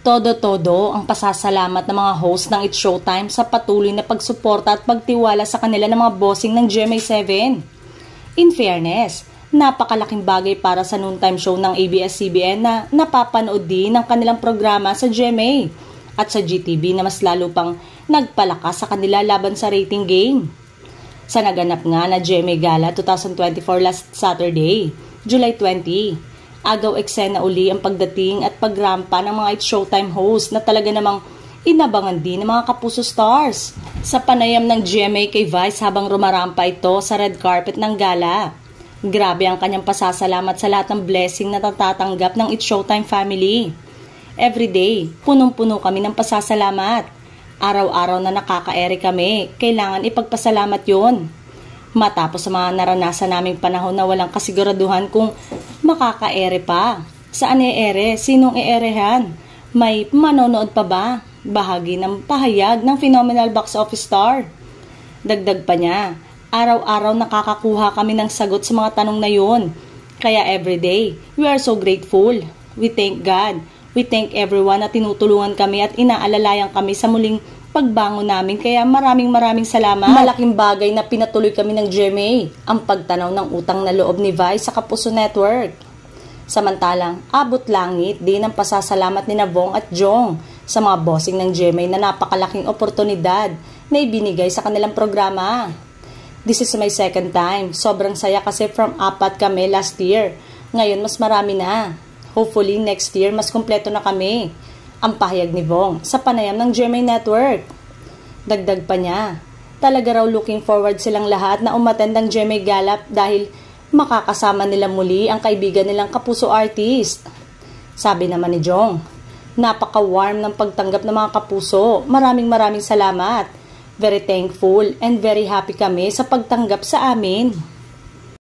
Todo-todo ang pasasalamat ng mga host ng It's Showtime sa patuloy na pagsuporta at pagtiwala sa kanila ng mga bossing ng GMA7. In fairness, napakalaking bagay para sa noontime show ng ABS-CBN na napapanood din ng kanilang programa sa GMA at sa GTV na mas lalo pang nagpalakas sa kanila laban sa rating game. Sa naganap nga na GMA Gala 2024 last Saturday, July 20, agaw eksena uli ang pagdating at pagrampa ng mga It's Showtime host na talaga namang inabangan din ng mga Kapuso stars sa panayam ng GMA kay Vice habang rumarampa ito sa red carpet ng gala. Grabe ang kanyang pasasalamat sa lahat ng blessing na natatanggap ng It's Showtime family. Everyday, punong-puno kami ng pasasalamat. Araw-araw na nakaka-ere kami, kailangan ipagpasalamat yon. Matapos sa mga naranasan naming panahon na walang kasiguraduhan kung makaka-ere pa. Saan i-ere? Sinong i-erehan? May manonood pa ba? Bahagi ng pahayag ng phenomenal box office star. Dagdag pa niya, araw-araw nakakakuha kami ng sagot sa mga tanong na yun. Kaya everyday, we are so grateful. We thank God. We thank everyone na tinutulungan kami at inaalalayan kami sa muling pagbangon namin, kaya maraming salamat. Malaking bagay na pinatuloy kami ng GMA ang pagtanaw ng utang na loob ni Vice sa Kapuso Network. Samantalang, abot langit din ang pasasalamat ni Navong at Jong sa mga bossing ng GMA na napakalaking oportunidad na ibinigay sa kanilang programa. This is my second time. Sobrang saya kasi from 4 kami last year. Ngayon mas marami na. Hopefully next year mas kumpleto na kami. Ang pahayag ni Vong sa panayam ng GMA Network. Dagdag pa niya, talaga raw looking forward silang lahat na umattend ng GMA Gala dahil makakasama nila muli ang kaibigan nilang Kapuso artist. Sabi naman ni Jong, napaka-warm ng pagtanggap ng mga Kapuso. Maraming salamat. Very thankful and very happy kami sa pagtanggap sa amin.